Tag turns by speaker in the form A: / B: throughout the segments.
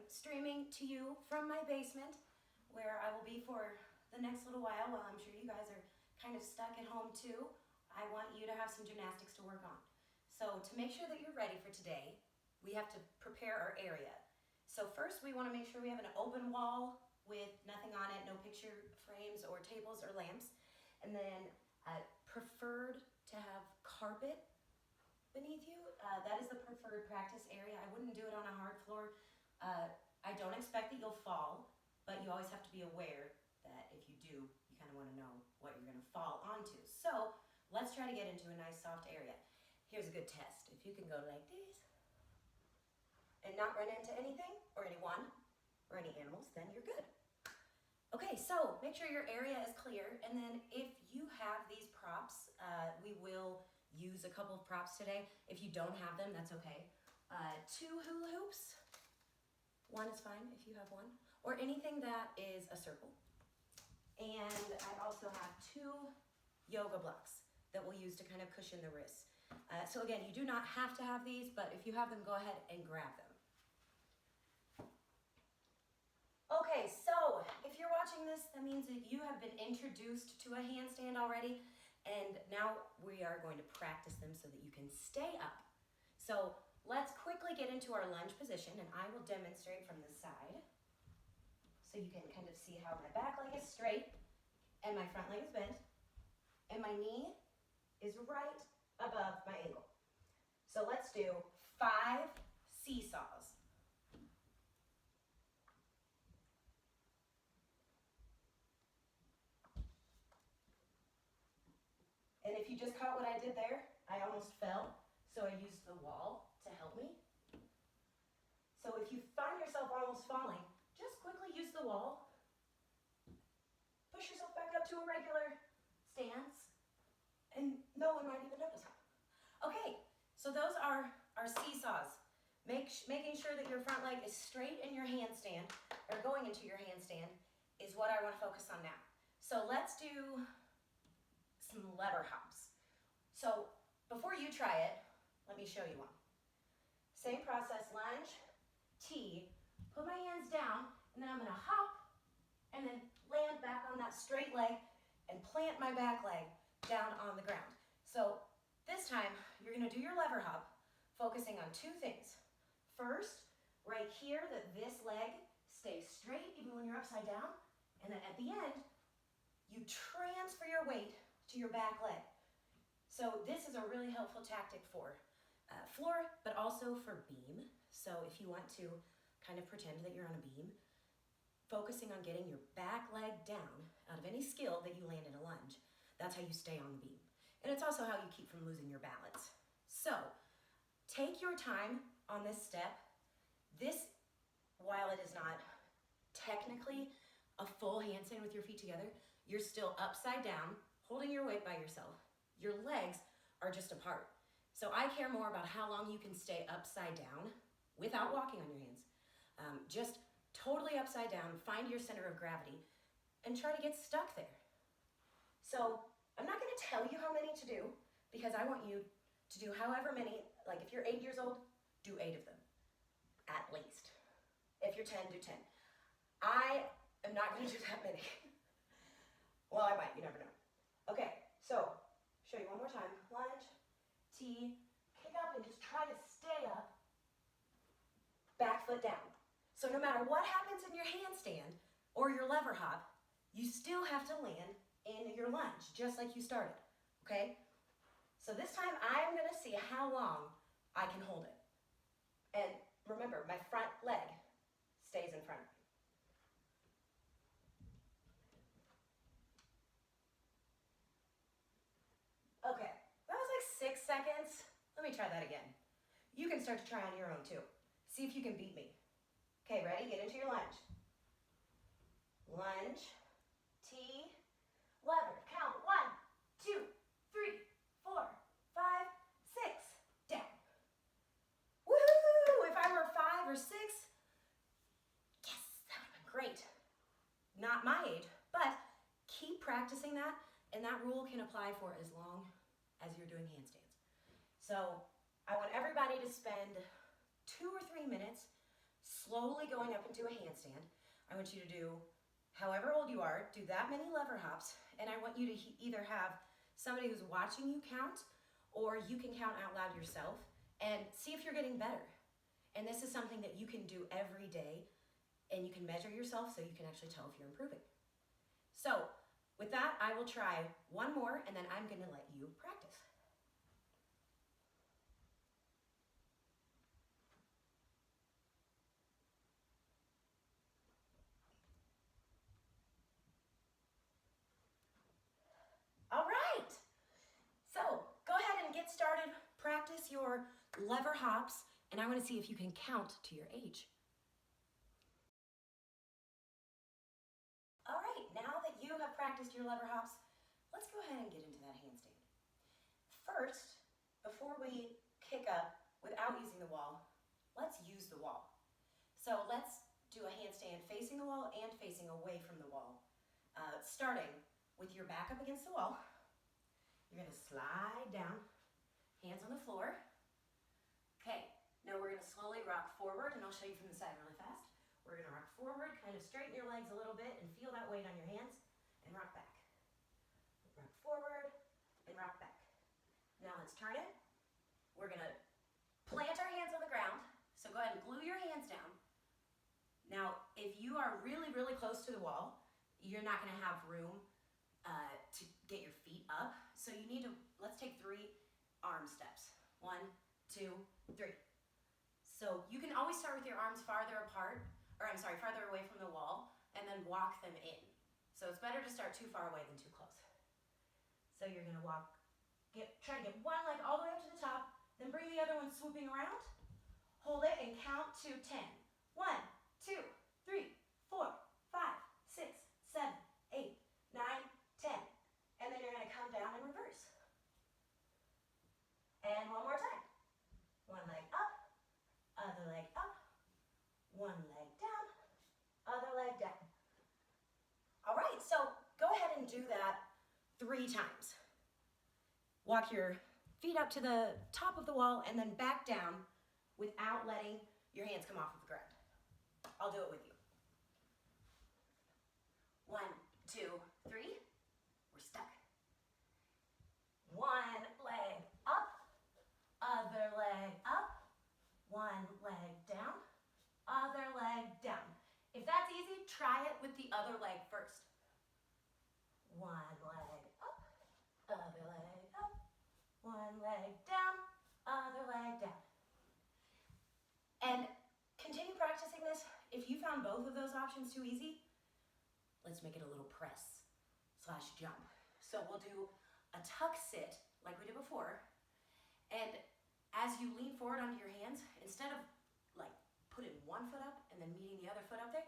A: streaming to you from my basement where I will be for the next little while I'm sure you guys are kind of stuck at home too. I want you to have some gymnastics to work on. So to make sure that you're ready for today, we have to prepare our area. So first we want to make sure we have an open wall with nothing on it, no picture frames or tables or lamps. And then preferred to have carpet beneath you. That is the preferred practice area. I wouldn't do it on a hard floor. I don't expect that you'll fall, but you always have to be aware that if you do, you kind of want to know what you're going to fall onto. So let's try to get into a nice soft area. Here's a good test. If you can go like this and not run into anything or anyone or any animals, then you're good. Okay, so make sure your area is clear, and then if you have these props, we will use a couple of props today. If you don't have them, that's okay. 2 hula hoops, 1 is fine if you have 1, or anything that is a circle. And I also have 2 yoga blocks that we'll use to kind of cushion the wrists. So again, you do not have to have these, but if you have them, go ahead and grab them. Okay, so if you're watching this, that means that you have been introduced to a handstand already, and now we are going to practice them so that you can stay up. So let's quickly get into our lunge position, and I will demonstrate from the side so you can kind of see how my back leg is straight and my front leg is bent, and my knee is right above my ankle. So let's do 5 seesaws. And if you just caught what I did there, I almost fell, so I used the wall to help me. So if you find yourself almost falling, just quickly use the wall. Push yourself back up to a regular stance, and no one might even notice. Okay, so those are our seesaws. Making sure that your front leg is straight in your handstand, or going into your handstand, is what I want to focus on now. So let's do some lever hops. So before you try it, let me show you one. Same process, lunge, T, put my hands down, and then I'm gonna hop, and then land back on that straight leg, and plant my back leg down on the ground. So this time, you're gonna do your lever hop, focusing on 2 things. First, right here, that this leg stays straight even when you're upside down, and then at the end, you transfer your weight to your back leg. So this is a really helpful tactic for floor, but also for beam. So if you want to kind of pretend that you're on a beam, focusing on getting your back leg down out of any skill that you land in a lunge, that's how you stay on the beam. And it's also how you keep from losing your balance. So take your time on this step. This, while it is not technically a full handstand with your feet together, you're still upside down, holding your weight by yourself. Your legs are just apart. So I care more about how long you can stay upside down without walking on your hands. Just totally upside down, find your center of gravity, and try to get stuck there. So I'm not gonna tell you how many to do, because I want you to do however many. Like if you're 8 years old, do 8 of them, at least. If you're 10, do 10. I am not gonna do that many. Well, I might, you never know. Okay, so show you one more time. Lunge, T, kick up and just try to stay up, back foot down. So no matter what happens in your handstand or your lever hop, you still have to land in your lunge, just like you started, okay? So this time I'm gonna see how long I can hold it. And remember, my front leg stays in front of me. Okay, that was like 6 seconds. Let me try that again. You can start to try on your own too. See if you can beat me. Okay, ready? Get into your lunge. Lunge, T, lever. Count 1, 2, 3, 4, 5, 6. Down. Woohoo! If I were 5 or 6, yes, that would have been great. Not my age, but keep practicing that, and that rule can apply for as long as you're doing handstands. So I want everybody to spend 2 or 3 minutes slowly going up into a handstand. I want you to do, however old you are, do that many lever hops, and I want you to either have somebody who's watching you count, or you can count out loud yourself, and see if you're getting better. And this is something that you can do every day, and you can measure yourself so you can actually tell if you're improving. So with that, I will try one more, and then I'm gonna let you practice. All right, so go ahead and get started. Practice your lever hops, and I wanna see if you can count to your age. All right, now that you have practiced your lever hops, let's go ahead and get into that handstand. First, before we kick up without using the wall, let's use the wall. So let's do a handstand facing the wall and facing away from the wall. Starting with your back up against the wall. You're gonna slide down, hands on the floor. Okay, now we're gonna slowly rock forward, and I'll show you from the side really fast. We're gonna rock forward, kind of straighten your legs a little bit and feel that weight on your hands, and rock back. Rock forward and rock back. Now let's turn it. We're gonna plant our hands on the ground, so go ahead and glue your hands down. Now, if you are really, really close to the wall, you're not gonna have room to get your feet up, so you need to, let's take 3 arm steps. 1, 2, 3. So you can always start with your arms farther apart, or I'm sorry, farther away from the wall, and then walk them in. So it's better to start too far away than too close. So you're gonna walk, try to get one leg all the way up to the top, then bring the other one swooping around, hold it and count to 10. 1, 2, 3, 4, 5, 6, 7, 8, 9, 10. And then you're gonna come down and reverse. And one more time. One leg up, other leg up, one leg down, other leg down. All right, so go ahead and do that 3 times. Walk your feet up to the top of the wall and then back down without letting your hands come off of the ground. I'll do it with you. 1, 2, 3. We're stuck. One leg up, other leg up, one leg down, other leg down. If that's easy, try it with the other leg first. One leg up, other leg up, one leg down, other leg down. And continue practicing this. If you found both of those options too easy, let's make it a little press / jump. So we'll do a tuck sit like we did before. And as you lean forward onto your hands, instead of like putting one foot up and then meeting the other foot up there,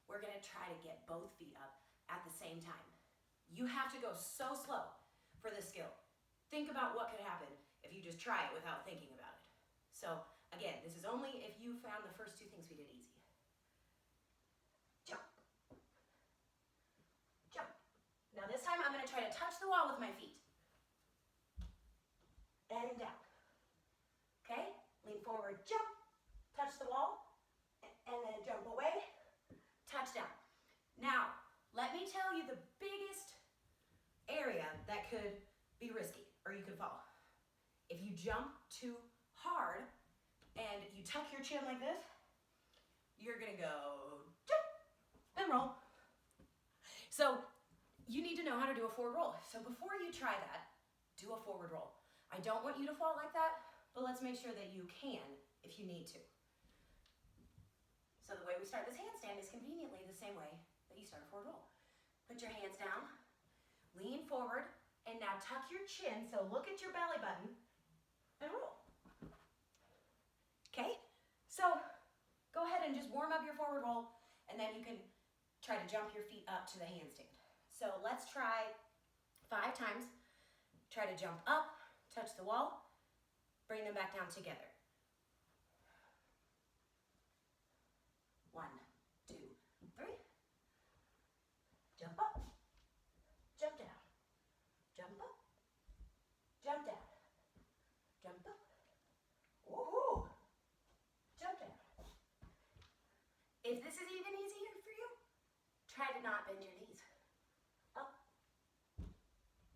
A: we're gonna try to get both feet up at the same time. You have to go so slow for this skill. Think about what could happen if you just try it without thinking about it. So again, this is only if you found the first 2 things we did easy. Jump. Jump. Now this time I'm gonna try to touch the wall with my feet. And down. Okay? Lean forward, jump, touch the wall, and then jump away, touch down. Now, let me tell you the biggest area that could be risky, or you could fall. If you jump too hard and you tuck your chin like this, you're gonna go jump and roll. So you need to know how to do a forward roll. So before you try that, do a forward roll. I don't want you to fall like that, but let's make sure that you can if you need to. So the way we start this handstand is conveniently the same way that you start a forward roll. Put your hands down, lean forward, and now tuck your chin, so look at your belly button, and roll. Okay? So go ahead and just warm up your forward roll, and then you can try to jump your feet up to the handstand. So let's try 5 times. Try to jump up, touch the wall, bring them back down together. 1, 2, 3. Jump up, jump down, jump up, jump down, jump up, woohoo, jump down. bend your knees. Up,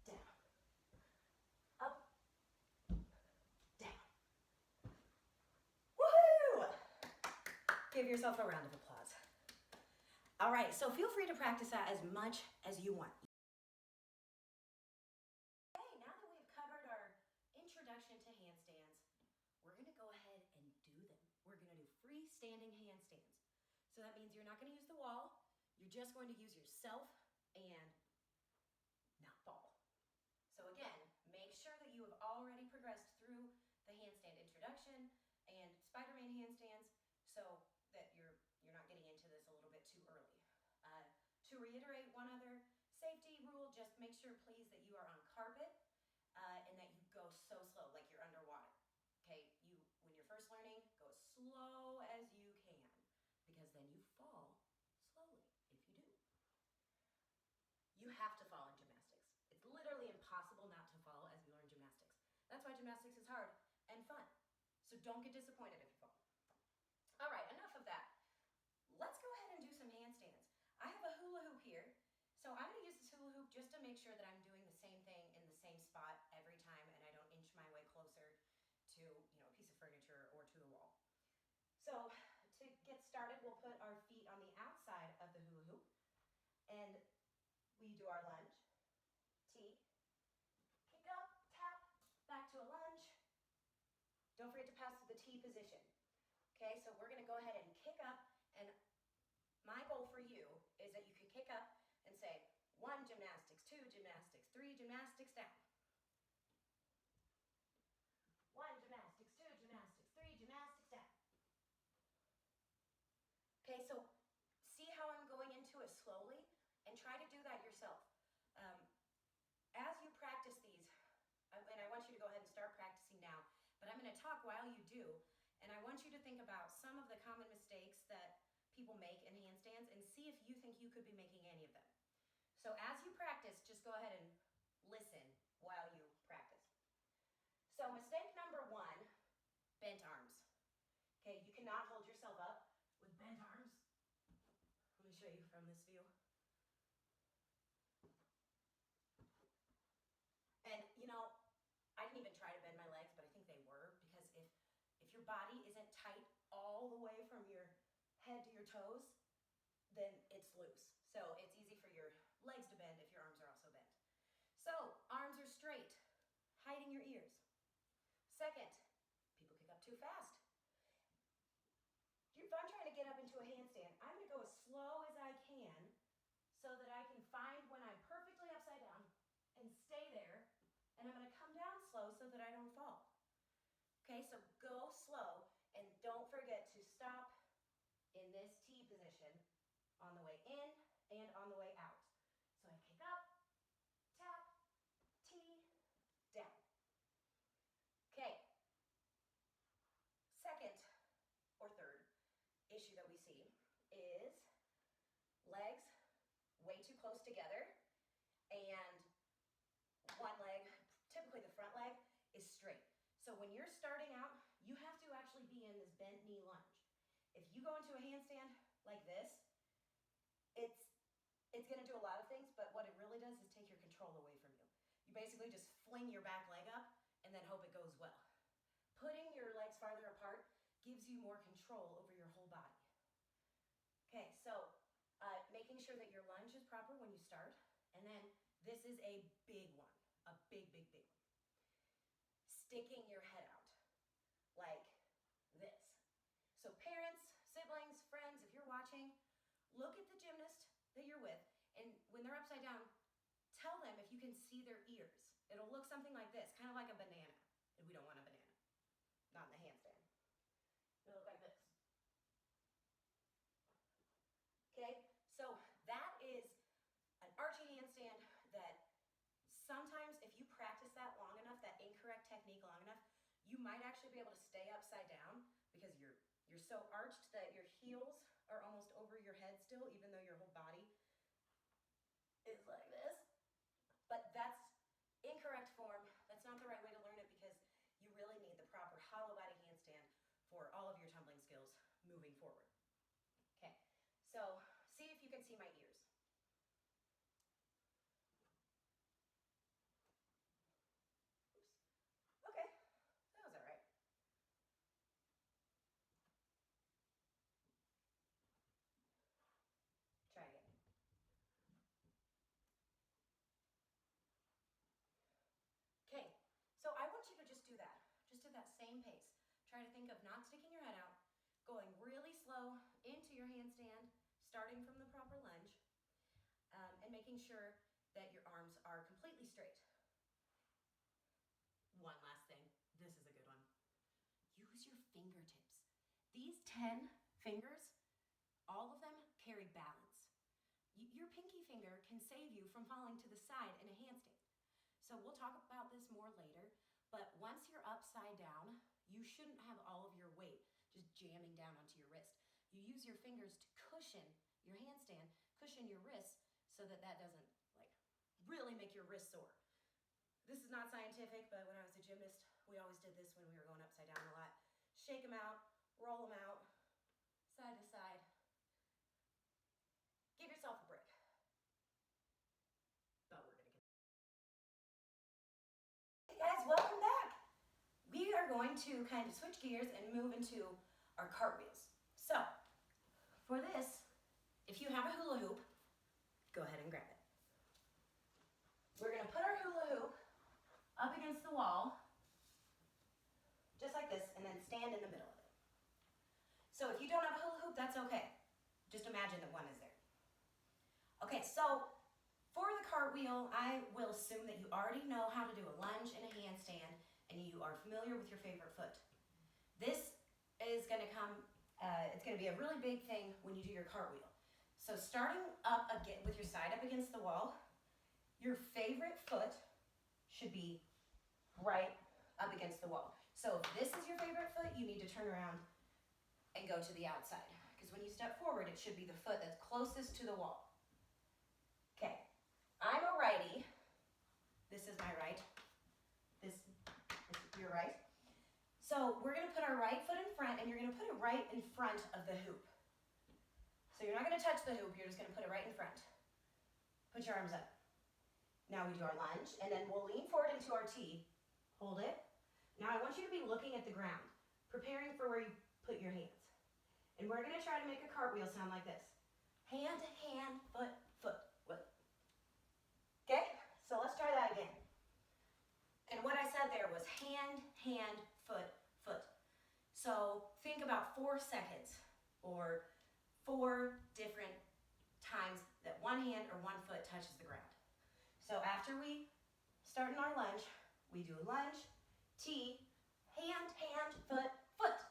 A: down, up, down. Woohoo! Give yourself a round of applause. All right, so feel free to practice that as much as you want. Okay, now that we've covered our introduction to handstands, we're gonna go ahead and do them. We're gonna do freestanding handstands. So that means you're not gonna use the wall, you're just going to use yourself and not fall. So again, make sure that you have already progressed through the handstand introduction and Spider-Man handstands so that you're not getting into this a little bit too early. To reiterate one other safety rule, just make sure please that you are on carpet and that you go so slow, like you're underwater. Okay, when you're first learning, go as slow as you can because then you fall slowly if you do. You have to fall in gymnastics. It's literally impossible not to fall as you learn gymnastics. That's why gymnastics is hard and fun. So don't get disappointed if you fall. All right, enough of that. Let's go ahead and do some handstands. I have a hula hoop here. So I'm gonna use this hula hoop just to make sure that I'm doing the same thing in the same spot every time and I don't inch my way closer to a piece of furniture or to the wall. So to get started, we'll put our feet on the outside of the hula hoop and we do our lunge, T, kick up, tap, back to a lunge. Don't forget to pass to the T position. Okay, so we're gonna go ahead and kick up, and my goal for you is that you can kick up and say 1 gymnastics, 2 gymnastics, 3 gymnastics down. 1 gymnastics, 2 gymnastics, 3 gymnastics down. Okay, so see how I'm going into it slowly and try to do that yourself. As you practice these, and I want you to go ahead and start practicing now, but I'm going to talk while you do, and I want you to think about some of the common mistakes that people make in handstands and see if you think you could be making any of them. So as you practice, just go ahead and listen while you practice. So mistake number 1, bent arms. Okay, you cannot hold yourself up with bent arms. Let me show you from this view. And I didn't even try to bend my legs, but I think they were, because if your body isn't tight all the way from your head to your toes, then it's loose. So it's easy for your legs to bend if your arms are also bent. So arms are straight, hiding your ears. Second, people kick up too fast. If I'm trying to get up into a handstand, I'm going to go as slow as I can so that I can find when I'm perfectly upside down and stay there, and I'm going to come down slow so that I don't fall. Okay, so go slow, and don't forget to stop in this T position on the way in and on the way out. So I kick up, tap, T, down. Okay. Second or third issue that we see is legs way too close together and one leg, typically the front leg, is straight. So when you're starting out, you have to actually be in this bent knee lunge. If you go into a handstand like this, it's going to do a lot of things, but what it really does is take your control away from you. You basically just fling your back leg up and then hope it goes well. Putting your legs farther apart gives you more control over your whole body. Okay, so making sure that your lunge is proper when you start, and then this is a big one, a big, big, big one. Sticking your head out like this. So parents, siblings, friends, if you're watching, look at the gymnast that you're with, and when they're upside down, tell them if you can see their ears. It'll look something like this, kind of like a banana. We don't want a banana, not in the handstand. It'll look like this. Okay, so that is an arching handstand that sometimes if you practice that long enough, that incorrect technique long enough, you might actually be able to stay upside down because you're so arched that your heels are almost over your head still, even though your whole body is like this. But that's incorrect form. That's not the right way to learn it because you really need the proper hollow body handstand for all of your tumbling skills moving forward. Okay, so see if you can see my ears. try to think of not sticking your head out, going really slow into your handstand, starting from the proper lunge, and making sure that your arms are completely straight. One last thing, this is a good one. Use your fingertips. These 10 fingers, all of them carry balance. Your pinky finger can save you from falling to the side in a handstand. So we'll talk about this more later, but once you're upside down, you shouldn't have all of your weight just jamming down onto your wrist. You use your fingers to cushion your handstand, cushion your wrists so that that doesn't really make your wrist sore. This is not scientific, but when I was a gymnast, we always did this when we were going upside down a lot. Shake them out, roll them out, side to side. Give yourself a break. But we're gonna Hey guys, welcome back. We are going to kind of switch gears and move into our cartwheels. So, for this, if you have a hula hoop, go ahead and grab it. We're gonna put our hula hoop up against the wall, just like this, and then stand in the middle of it. So if you don't have a hula hoop, that's okay. Just imagine that one is there. Okay, so for the cartwheel, I will assume that you already know how to do a lunge and a handstand, and you are familiar with your favorite foot. This is gonna it's gonna be a really big thing when you do your cartwheel. So starting up again with your side up against the wall, your favorite foot should be right up against the wall. So if this is your favorite foot, you need to turn around and go to the outside. Because when you step forward, it should be the foot that's closest to the wall. Okay, I'm a righty. This is my right. This is your right. So we're gonna put our right foot in front, and you're gonna put it right in front of the hoop. So you're not gonna touch the hoop, you're just gonna put it right in front. Put your arms up. Now we do our lunge, and then we'll lean forward into our T. Hold it. Now I want you to be looking at the ground, preparing for where you put your hands. And we're gonna try to make a cartwheel sound like this. Hand, hand, foot, foot, foot. Okay, so let's try that again. And what I said there was hand, hand, foot, foot. So think about 4 seconds, or 4 different times that one hand or one foot touches the ground. So after we start in our lunge, we do a lunge, T, hand, hand, foot, foot.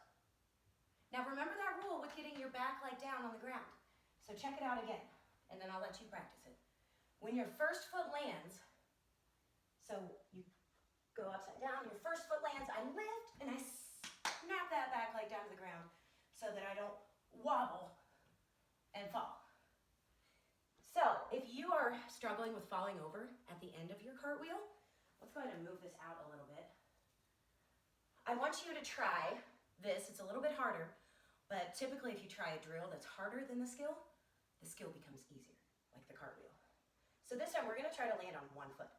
A: Now remember that rule with getting your back leg down on the ground. So check it out again, and then I'll let you practice it. When your first foot lands, so you go upside down, your first foot lands, I lift and I snap that back leg down to the ground so that I don't wobble and fall. So if you are struggling with falling over at the end of your cartwheel, let's go ahead and move this out a little bit. I want you to try this. It's a little bit harder, but typically if you try a drill that's harder than the skill becomes easier, like the cartwheel. So this time we're gonna try to land on one foot,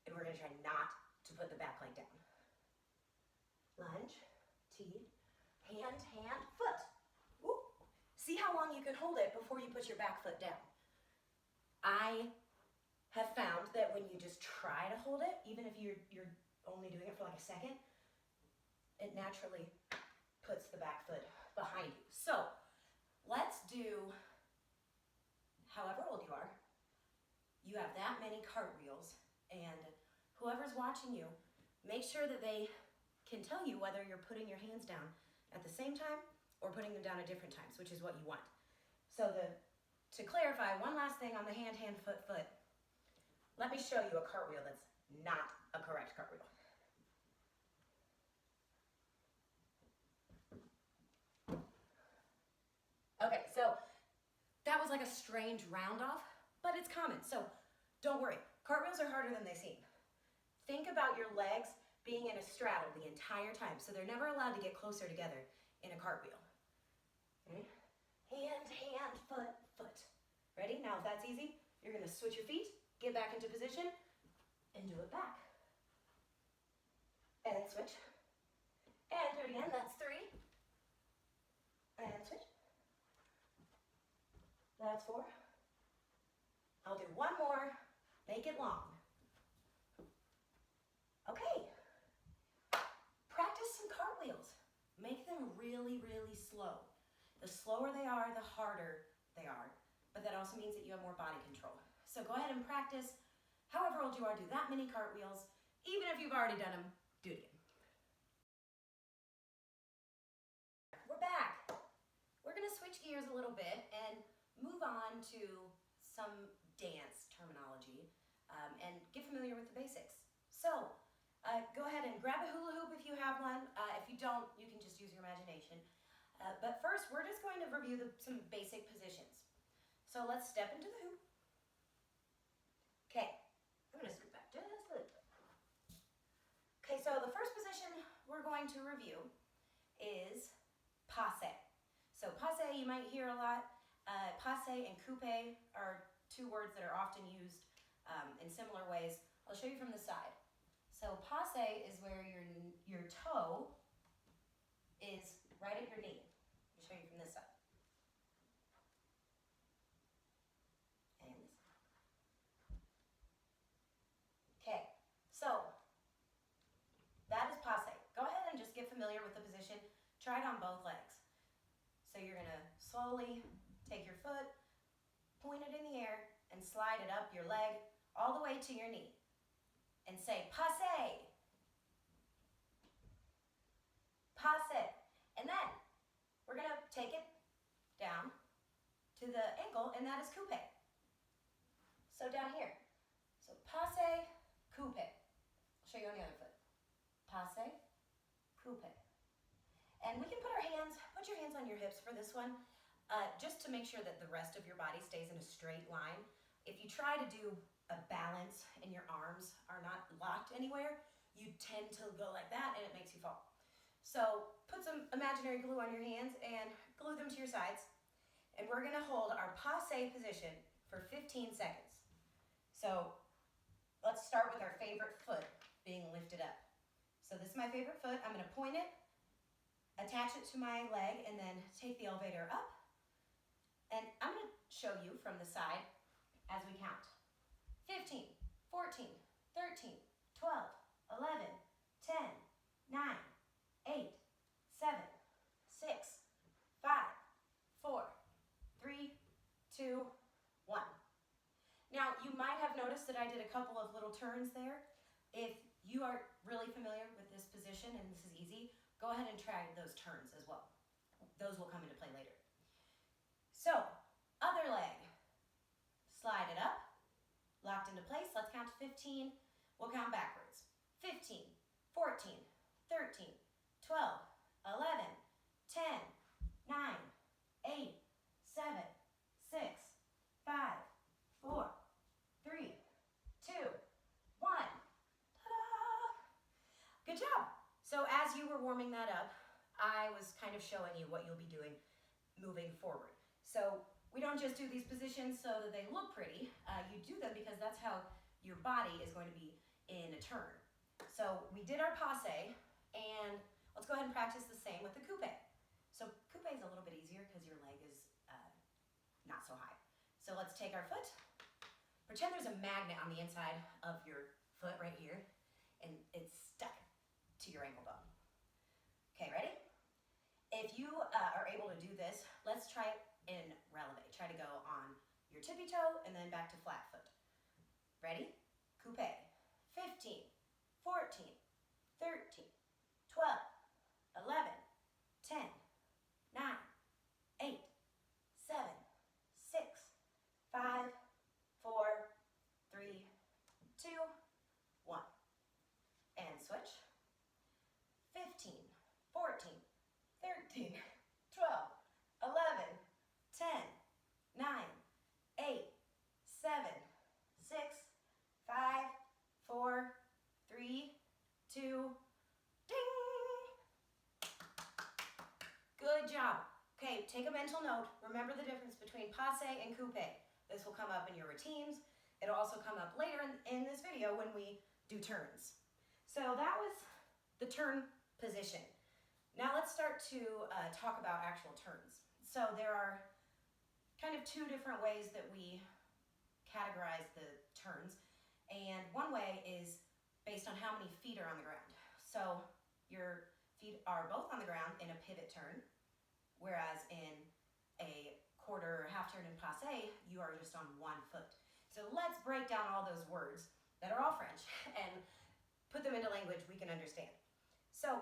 A: and we're gonna try not to put the back leg down. Lunge, T, hand, hand, foot. Woo. See how long you can hold it before you put your back foot down. I have found that when you just try to hold it, even if you're only doing it for like a second, it naturally puts the back foot behind you. So let's do, however old you are, you have that many cartwheels, and whoever's watching you, make sure that they can tell you whether you're putting your hands down at the same time or putting them down at different times, which is what you want. So to clarify, one last thing on the hand, hand, foot, foot. Let me show you a cartwheel that's not a correct cartwheel. Okay, so that was like a strange round off, but it's common, so don't worry. Cartwheels are harder than they seem. Think about your legs being in a straddle the entire time, so they're never allowed to get closer together in a cartwheel. Okay? Hand, hand, foot, foot. Ready? Now if that's easy, you're gonna switch your feet, get back into position, and do it back. And switch. And do it again, that's 3. And switch. That's 4. I'll do one more, make it long. Okay. Practice some cartwheels. make them really, really slow. The slower they are, the harder they are, but that also means that you have more body control. So go ahead and practice. However old you are, do that many cartwheels. Even if you've already done them, do it again. We're back. We're gonna switch gears a little bit and move on to some dance terminology and get familiar with the basics. So go ahead and grab a hula hoop if you have one. If you don't, you can just use your imagination. But first, we're just going to review some basic positions. So let's step into the hoop. Okay, I'm gonna scoot back just a little bit. Okay, so the first position we're going to review is passe. So passe you might hear a lot. Passe and coupe are two words that are often used in similar ways. I'll show you from the side. So passe is where your toe is right at your knee. I'll show you from this side. And this side. Okay, so that is passe. Go ahead and just get familiar with the position. Try it on both legs. So you're gonna slowly take your foot, point it in the air, and slide it up your leg all the way to your knee. And say passe. Passe. And then we're gonna take it down to the ankle, and that is coupe. So down here. So passe, coupe. I'll show you on the other foot. Passe, coupe. And we can put your hands on your hips for this one, just to make sure that the rest of your body stays in a straight line. If you try to do a balance and your arms are not locked anywhere, you tend to go like that and it makes you fall. So put some imaginary glue on your hands and glue them to your sides. And we're gonna hold our passe position for 15 seconds. So let's start with our favorite foot being lifted up. So this is my favorite foot. I'm gonna point it, attach it to my leg, and then take the elevator up. And I'm gonna show you from the side as we count. 15, 14, 13, 12, 11, 10, 9, 8, 7, 6, 5, 4, 3, 2, 1. Now, you might have noticed that I did a couple of little turns there. If you are really familiar with this position and this is easy, go ahead and try those turns as well. Those will come into play later. So, other leg. Slide it up, locked into place. Let's count to 15. We'll count backwards. 15, 14, 13, 12, 11, 10, 9, 8, 7, 6, 5, 4, 3, 2, 1. Ta-da! Good job. So as you were warming that up, I was kind of showing you what you'll be doing moving forward. So we don't just do these positions so that they look pretty. You do them because that's how your body is going to be in a turn. So we did our passe, and let's go ahead and practice the same with the coupe. So coupe is a little bit easier because your leg is not so high. So let's take our foot. Pretend there's a magnet on the inside of your foot right here, and it's stuck to your ankle bone. Okay, ready? If you are able to do this, let's try it in releve. Try to go on your tippy toe and then back to flat foot. Ready? Coupe. 15, 14, 13, 12, 11, 10, 9, 8, 7, 6, 5, 4, 3, 2, 1. And switch. 15, 14, 13, 12, 11, 10, 9, 8, 7, 6, 5, 4, 3, 2, ding! Good job. Okay, take a mental note. Remember the difference between passe and coupe. This will come up in your routines. It'll also come up later in this video when we do turns. So that was the turn position. Now let's start to talk about actual turns. So there are kind of two different ways that we categorize the turns. And one way is based on how many feet are on the ground. So your feet are both on the ground in a pivot turn, whereas in a quarter or half turn in passe, you are just on one foot. So let's break down all those words that are all French and put them into language we can understand. So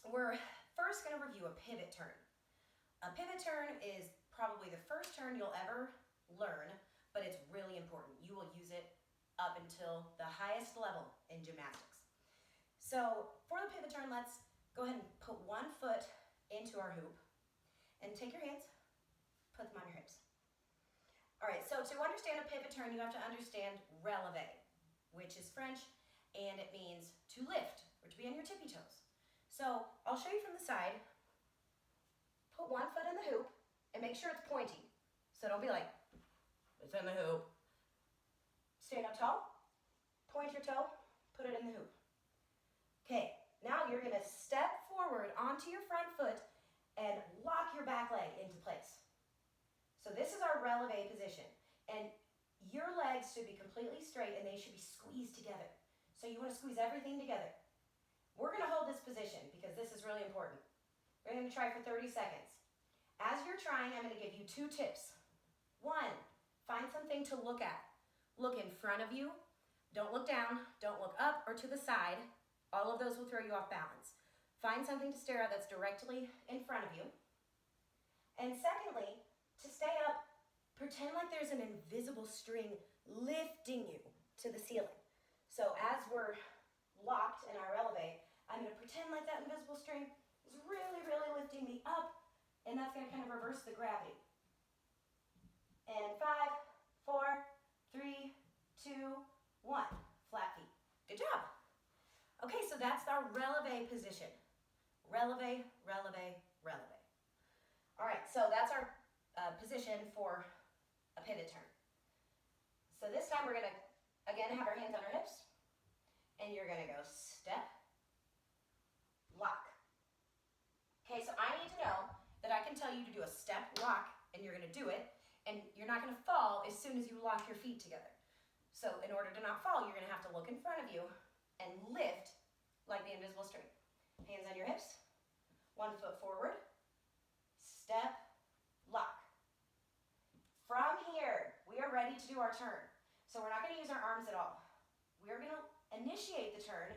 A: we're first going to review a pivot turn. A pivot turn is probably the first turn you'll ever learn, but it's really important. You will use it up until the highest level in gymnastics. So for the pivot turn, let's go ahead and put one foot into our hoop and take your hands, put them on your hips. All right, so to understand a pivot turn, you have to understand relevé, which is French, and it means to lift or to be on your tippy toes. So I'll show you from the side. Put one foot in the hoop and make sure it's pointy. So don't be like, it's in the hoop. Stand up tall, point your toe, put it in the hoop. Okay, now you're gonna step forward onto your front foot and lock your back leg into place. So this is our relevé position. And your legs should be completely straight and they should be squeezed together. So you wanna squeeze everything together. We're gonna hold this position because this is really important. We're gonna try for 30 seconds. As you're trying, I'm gonna give you 2 tips. 1, find something to look at. Look in front of you. Don't look down, don't look up or to the side. All of those will throw you off balance. Find something to stare at that's directly in front of you. And secondly, to stay up, pretend like there's an invisible string lifting you to the ceiling. So as we're locked in our relevé, I'm gonna pretend like that invisible string is really, really lifting me up, and that's gonna kind of reverse the gravity. And 5, 4, 3, 2, 1. Flat feet. Good job. Okay, so that's our relevé position. Relevé, relevé, relevé. All right, so that's our position for a pivot turn. So this time we're gonna, again, have our hands on our hips, and you're gonna go step, lock. Okay, so I need to know that I can tell you to do a step, lock, and you're gonna do it, and you're not gonna fall as soon as you lock your feet together. So in order to not fall, you're gonna have to look in front of you and lift like the invisible string. Hands on your hips, 1 foot forward, step, lock. From here, we are ready to do our turn. So we're not gonna use our arms at all. We're gonna initiate the turn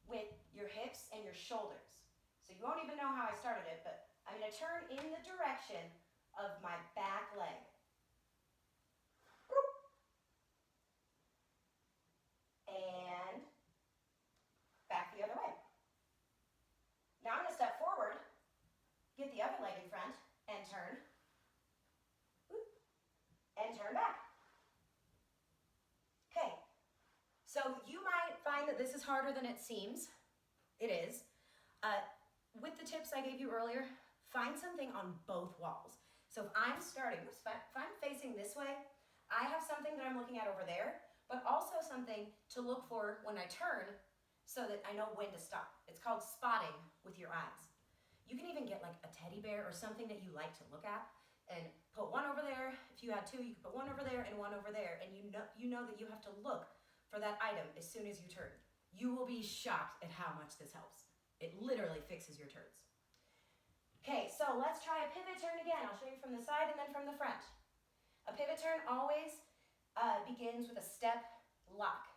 A: with your hips and your shoulders. So you won't even know how I started it, but I'm gonna turn in the direction of my back leg. And back the other way. Now I'm gonna step forward, get the other leg in front, and turn. And turn back. Okay, so you might find that this is harder than it seems. It is. With the tips I gave you earlier, find something on both walls. So if I'm starting, if I'm facing this way, I have something that I'm looking at over there, but also something to look for when I turn so that I know when to stop. It's called spotting with your eyes. You can even get like a teddy bear or something that you like to look at and put one over there. If you had 2, you could put one over there and one over there, and you know that you have to look for that item as soon as you turn. You will be shocked at how much this helps. It literally fixes your turns. Okay, so let's try a pivot turn again. I'll show you from the side and then from the front. A pivot turn always begins with a step, lock.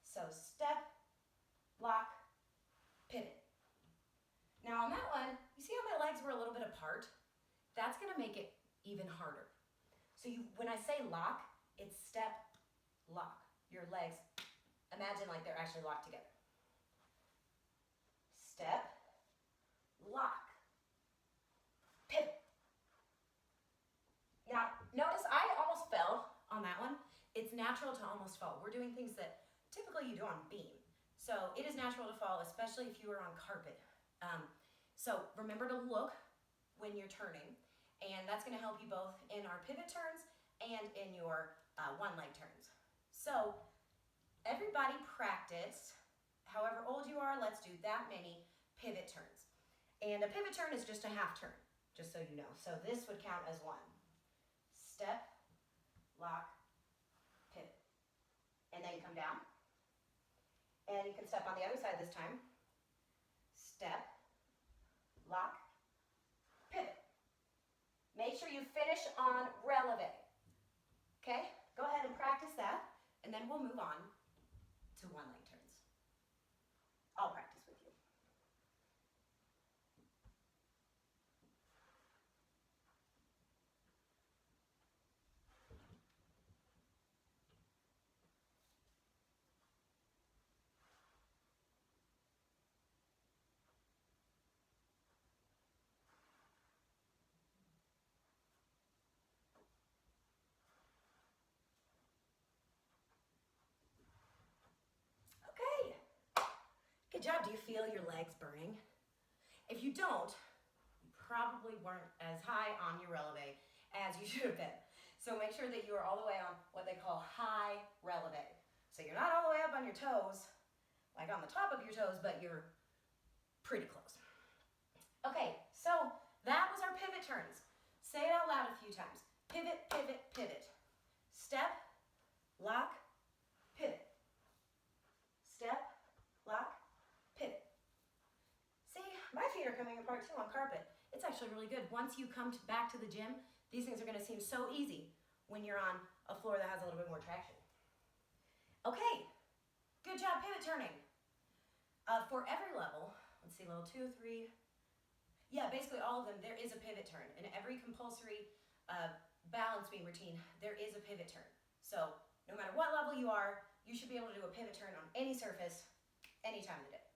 A: So step, lock, pivot. Now on that one, you see how my legs were a little bit apart? That's gonna make it even harder. So when I say lock, it's step, lock. Your legs, imagine like they're actually locked together. Step, lock, pivot. Now, notice I almost fell on that one. It's natural to almost fall. We're doing things that typically you do on beam. So it is natural to fall, especially if you are on carpet. So remember to look when you're turning, and that's gonna help you both in our pivot turns and in your one leg turns. So everybody practice, however old you are, let's do that many pivot turns. And a pivot turn is just a half turn, just so you know. So this would count as 1. Step, lock, pivot. And then come down. And you can step on the other side this time. Step, you finish on releve. Okay, go ahead and practice that, and then we'll move on to one leg turns. I'll practice with you. Okay, good job. Do you feel your legs burning? If you don't, you probably weren't as high on your releve as you should have been. So make sure that you are all the way on what they call high releve. So you're not all the way up on your toes, like on the top of your toes, but you're pretty close. Okay, so that was our pivot turns. Say it out loud a few times. Pivot, pivot, pivot. Step, lock, pivot. Step, lock, pivot. See, my feet are coming apart too on carpet. It's actually really good. Once you come back to the gym, these things are going to seem so easy when you're on a floor that has a little bit more traction. Okay, good job pivot turning. For every level, let's see, level 2, 3, yeah, basically all of them, there is a pivot turn. In every compulsory balance beam routine, there is a pivot turn. So no matter what level you are, you should be able to do a pivot turn on any surface, any time of the day.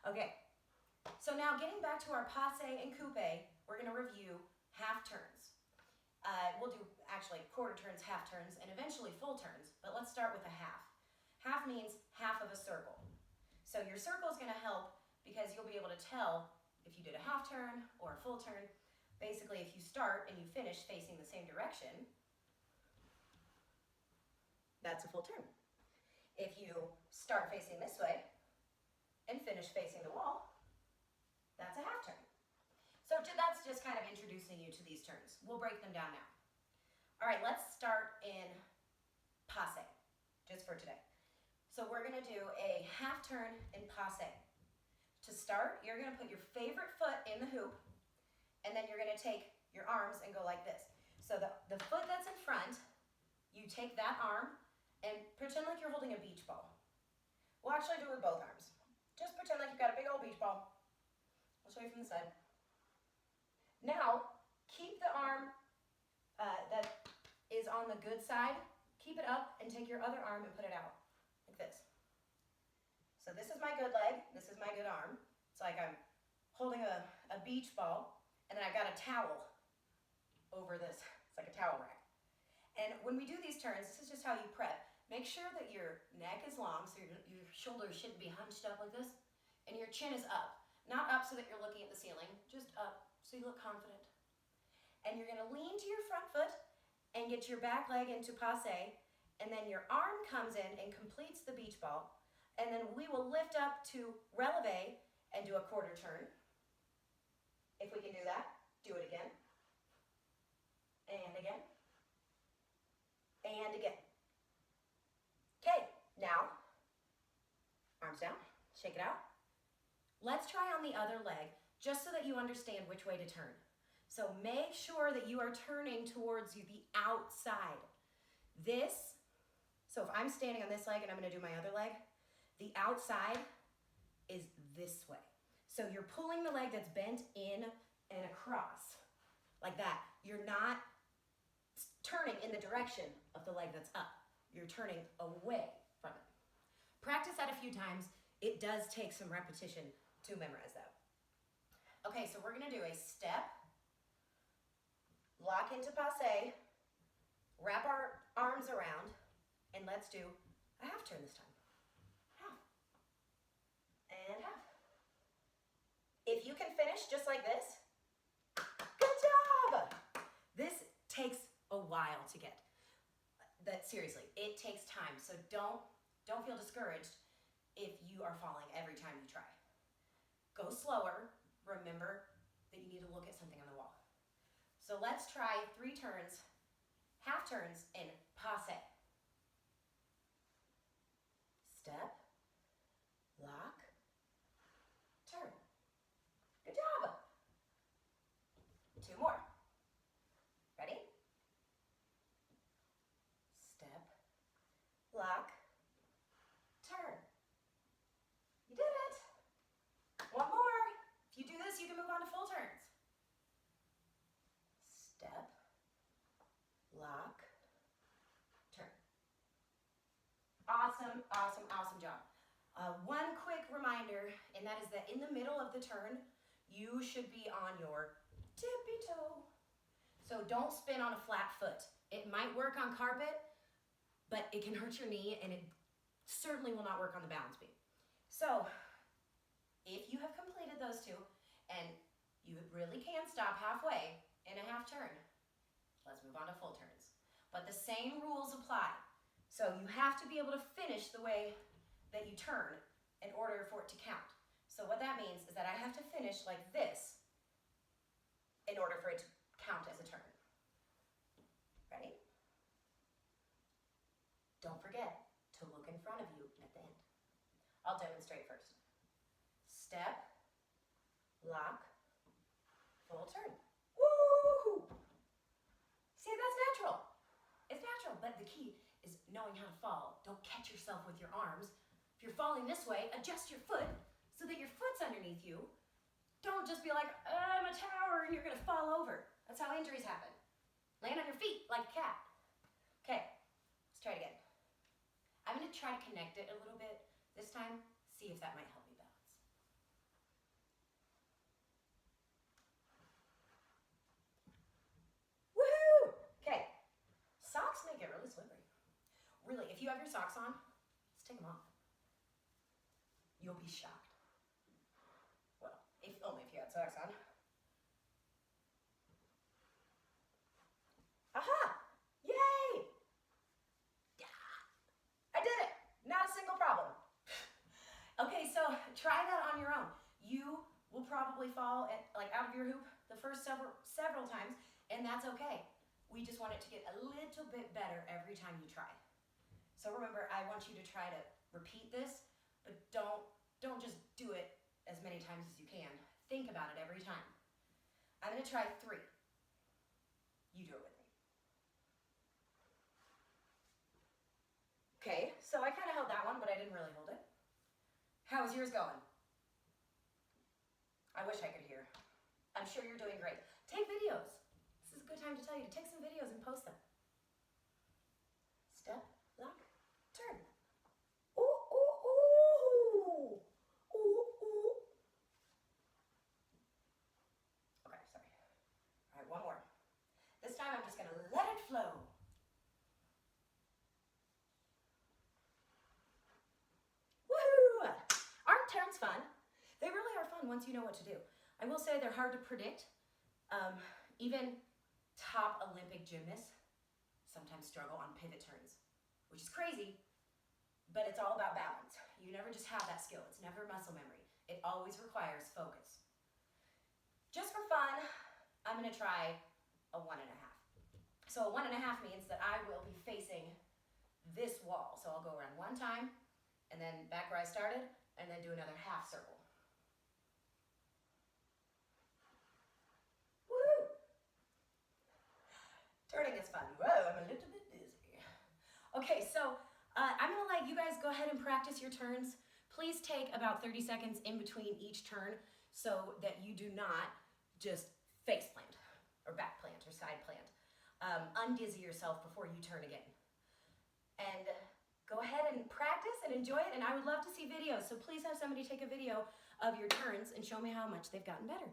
A: Okay, so now getting back to our passe and coupe, we're going to review half turns. We'll do actually quarter turns, half turns, and eventually full turns, but let's start with a half. Half means half of a circle. So your circle is going to help because you'll be able to tell if you did a half turn or a full turn. Basically, if you start and you finish facing the same direction, that's a full turn. If you start facing this way and finish facing the wall, that's a half turn. So that's just kind of introducing you to these turns. We'll break them down now. All right, let's start in passe, just for today. So we're going to do a half turn in passe. To start, you're going to put your favorite foot in the hoop, and then you're going to take your arms and go like this. So the foot that's in front, you take that arm and pretend like you're holding a beach ball. We'll actually do it with both arms. Just pretend like you've got a big old beach ball. I'll show you from the side. Now, keep the arm that is on the good side, keep it up, and take your other arm and put it out, like this. So this is my good leg, this is my good arm. It's like I'm holding a beach ball, and then I've got a towel over this. It's like a towel rack. And when we do these turns, this is just how you prep. Make sure that your neck is long, so your shoulders shouldn't be hunched up like this, and your chin is up. Not up so that you're looking at the ceiling, just up so you look confident. And you're gonna lean to your front foot and get your back leg into passe, and then your arm comes in and completes the beach ball, and then we will lift up to releve and do a quarter turn. If we can do that, do it again. And again. And again. Okay, now, arms down, shake it out. Let's try on the other leg, just so that you understand which way to turn. So make sure that you are turning towards the outside. So if I'm standing on this leg and I'm gonna do my other leg, the outside is this way. So you're pulling the leg that's bent in and across, like that. You're not turning in the direction of the leg that's up. You're turning away from it. Practice that a few times. It does take some repetition to memorize that. Okay, so we're gonna do a step, lock into passe, wrap our arms around, and let's do a half turn this time. Half. And half. If you can finish just like this, good job! This takes a while to get. Seriously, it takes time, so don't feel discouraged if you are falling every time you try. Go slower. Remember that you need to look at something on the wall. So let's try 3 turns, half turns in passe. Step, lock, turn. Good job. 2 more. lock, turn. You did it. One more. If you do this, you can move on to full turns. Step, lock, turn. Awesome, awesome, awesome job. One quick reminder, and that is that in the middle of the turn, you should be on your tippy toe. So don't spin on a flat foot. It might work on carpet, but it can hurt your knee, and it certainly will not work on the balance beam. So if you have completed those two, and you really can stop halfway in a half turn, let's move on to full turns. But the same rules apply. So you have to be able to finish the way that you turn in order for it to count. So what that means is that I have to finish like this in order for it to count as a turn. Ready? Don't forget to look in front of you at the end. I'll demonstrate first. Step, lock, full turn. Woo! See, that's natural. It's natural, but the key is knowing how to fall. Don't catch yourself with your arms. If you're falling this way, adjust your foot so that your foot's underneath you. Don't just be like, I'm a tower, and you're gonna fall over. That's how injuries happen. Land on your feet like a cat. Okay, let's try it again. I'm gonna try to connect it a little bit this time, see if that might help me balance. Woohoo! Okay, socks make it really slippery. Really, if you have your socks on, let's take them off. You'll be shocked. Well, only if you had socks on. Aha! Yay! I did it! Not a single problem. Okay, so try that on your own. You will probably fall out of your hoop the first several times, and that's okay. We just want it to get a little bit better every time you try. So remember, I want you to try to repeat this, but don't just do it as many times as you can. Think about it every time. I'm gonna try 3. You do it with me. Okay, so I kind of held that one, but I didn't really hold it. How is yours going? I wish I could hear. I'm sure you're doing great. Take videos. This is a good time to tell you to take some videos and post them. Step, lock, turn. Ooh, ooh, ooh. Ooh, ooh. Okay, sorry. All right, one more. This time I'm just gonna let it flow. Woohoo! Aren't turns fun? They really are fun once you know what to do. I will say they're hard to predict. Even top Olympic gymnasts sometimes struggle on pivot turns, which is crazy, but it's all about balance. You never just have that skill. It's never muscle memory. It always requires focus. Just for fun, I'm gonna try a 1.5. So a 1.5 means that I will be facing this wall. So I'll go around one time, and then back where I started, and then do another half circle. Woo! Turning is fun. Whoa, I'm a little bit dizzy. Okay, so I'm gonna let you guys go ahead and practice your turns. Please take about 30 seconds in between each turn so that you do not just face plant or back plant or side plant. Undizzy yourself before you turn again. And go ahead and practice and enjoy it, and I would love to see videos, so please have somebody take a video of your turns and show me how much they've gotten better.